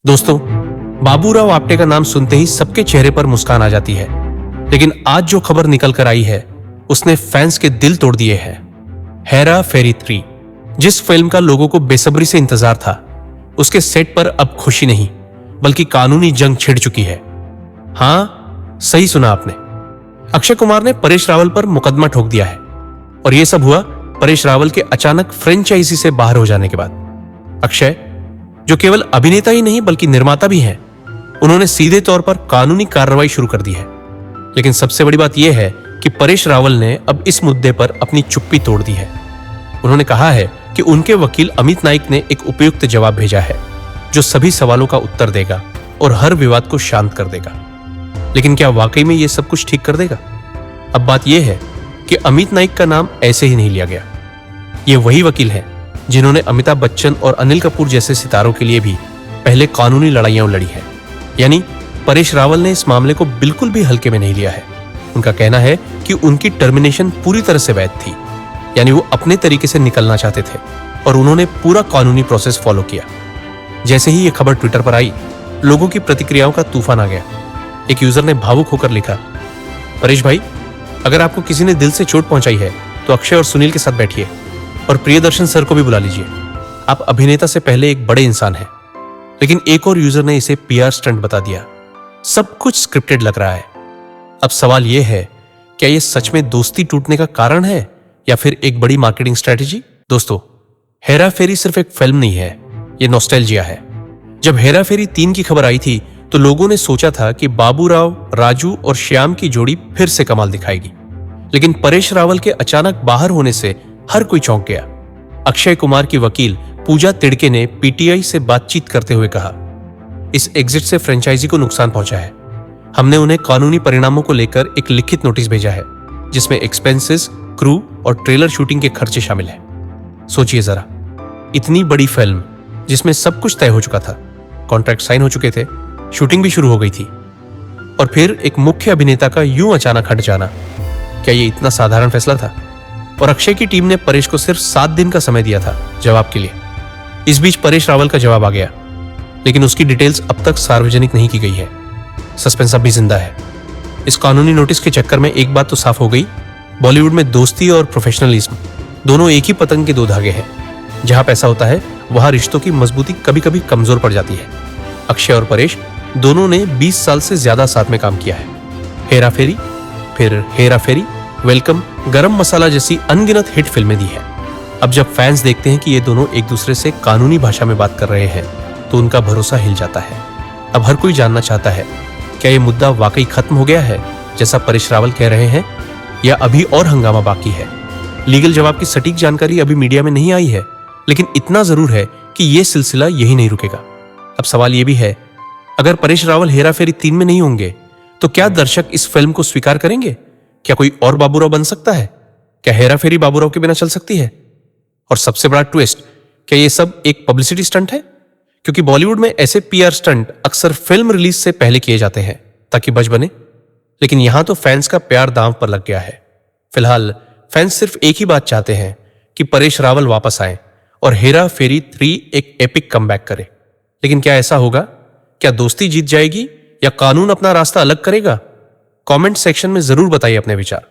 दोस्तों, बाबूराव आप्टे का नाम सुनते ही सबके चेहरे पर मुस्कान आ जाती है, लेकिन आज जो खबर निकल कर आई है उसने फैंस के दिल तोड़ दिए हैं। हेरा फेरी 3, जिस फिल्म का लोगों को बेसब्री से इंतजार था, उसके सेट पर अब खुशी नहीं बल्कि कानूनी जंग छिड़ चुकी है। हां, सही सुना आपने। अक्षय कुमार ने परेश रावल पर मुकदमा ठोक दिया है और यह सब हुआ परेश रावल के अचानक फ्रेंचाइजी से बाहर हो जाने के बाद। अक्षय, जो केवल अभिनेता ही नहीं बल्कि निर्माता भी हैं, उन्होंने सीधे तौर पर कानूनी कार्रवाई शुरू कर दी है। लेकिन सबसे बड़ी बात यह है कि परेश रावल ने अब इस मुद्दे पर अपनी चुप्पी तोड़ दी है। उन्होंने कहा है कि उनके वकील अमित नाइक ने एक उपयुक्त जवाब भेजा है जो सभी सवालों का उत्तर देगा और हर विवाद को शांत कर देगा। लेकिन क्या वाकई में यह सब कुछ ठीक कर देगा? अब बात यह है कि अमित नाइक का नाम ऐसे ही नहीं लिया गया। ये वही वकील हैं जिन्होंने अमिताभ बच्चन और अनिल कपूर जैसे सितारों के लिए भी पहले कानूनी लड़ाइयां लड़ी है। यानी परेश रावल ने इस मामले को बिल्कुल भी हल्के में नहीं लिया है। उनका कहना है कि उनकी टर्मिनेशन पूरी तरह से वैध थी, यानी वो अपने तरीके से निकलना चाहते थे और उन्होंने पूरा कानूनी प्रोसेस फॉलो किया। जैसे ही ये खबर ट्विटर पर आई, लोगों की प्रतिक्रियाओं का तूफान आ गया। एक यूजर ने भावुक होकर लिखा, परेश भाई, अगर आपको किसी ने दिल से चोट पहुंचाई है तो अक्षय और सुनील के साथ बैठिए और प्रियदर्शन सर को भी बुला लीजिए। आप अभिनेता से पहले एक बड़े इंसान हैं। लेकिन एक और यूजर ने इसे पीआर स्टंट बता दिया। सब कुछ स्क्रिप्टेड लग रहा है। अब सवाल यह है, क्या यह सच में दोस्ती टूटने का कारण है या फिर एक बड़ी मार्केटिंग स्ट्रेटेजी? दोस्तों, हेरा फेरी सिर्फ एक फिल्म नहीं है, यह नॉस्टैल्जिया है। जब हेरा फेरी 3 की खबर आई थी तो लोगों ने सोचा था कि बाबूराव, राजू और श्याम की जोड़ी फिर से कमाल दिखाएगी। लेकिन परेश रावल के अचानक बाहर होने से हर कोई चौंक गया। अक्षय कुमार की वकील पूजा तिड़के ने पीटीआई से बातचीत करते हुए कहा, इस एग्जिट से फ्रेंचाइजी को नुकसान पहुंचा है। हमने उन्हें कानूनी परिणामों को लेकर एक लिखित नोटिस भेजा है जिसमें एक्सपेंसेस, क्रू और ट्रेलर शूटिंग के खर्चे शामिल हैं। सोचिए जरा, इतनी बड़ी फिल्म जिसमें सब कुछ तय हो चुका था, कॉन्ट्रैक्ट साइन हो चुके थे, शूटिंग भी शुरू हो गई थी, और फिर एक मुख्य अभिनेता का यूं अचानक हट जाना, क्या यह इतना साधारण फैसला था? और अक्षय की टीम ने परेश को सिर्फ 7 दिन का समय दिया था जवाब के लिए। इस बीच परेश रावल का जवाब आ गया, लेकिन उसकी डिटेल्स अब तक सार्वजनिक नहीं की गई है। सस्पेंस अब भी जिंदा है। इस कानूनी नोटिस के चक्कर में एक बात तो साफ हो गई, बॉलीवुड में दोस्ती और प्रोफेशनलिज्म दोनों एक ही पतंग के 2 धागे हैं। जहां पैसा होता है वहां रिश्तों की मजबूती कभी कभी कमजोर पड़ जाती है। अक्षय और परेश दोनों ने 20 साल से ज्यादा साथ में काम किया है। हेरा फेरी, फिर हेरा फेरी, वेलकम, गरम मसाला जैसी अनगिनत हिट फिल्में दी है। अब जब फैंस देखते हैं कि ये दोनों एक दूसरे से कानूनी भाषा में बात कर रहे हैं तो उनका भरोसा हिल जाता है। अब हर कोई जानना चाहता है, क्या ये मुद्दा वाकई खत्म हो गया है जैसा परेश रावल कह रहे हैं, या अभी और हंगामा बाकी है? लीगल जवाब की सटीक जानकारी अभी मीडिया में नहीं आई है, लेकिन इतना जरूर है कि यह सिलसिला यही नहीं रुकेगा। अब सवाल यह भी है, अगर परेश रावल हेरा फेरी 3 में नहीं होंगे तो क्या दर्शक इस फिल्म को स्वीकार करेंगे? क्या कोई और बाबूराव बन सकता है? क्या हेरा फेरी बाबूराव के बिना चल सकती है? और सबसे बड़ा ट्विस्ट, क्या यह सब एक पब्लिसिटी स्टंट है? क्योंकि बॉलीवुड में ऐसे पीआर स्टंट अक्सर फिल्म रिलीज से पहले किए जाते हैं ताकि बज़ बने। लेकिन यहां तो फैंस का प्यार दांव पर लग गया है। फिलहाल फैंस सिर्फ एक ही बात चाहते हैं कि परेश रावल वापस आए और हेरा फेरी 3 एक एपिक कमबैक करे। लेकिन क्या ऐसा होगा? क्या दोस्ती जीत जाएगी या कानून अपना रास्ता अलग करेगा? कमेंट सेक्शन में जरूर बताइए अपने विचार।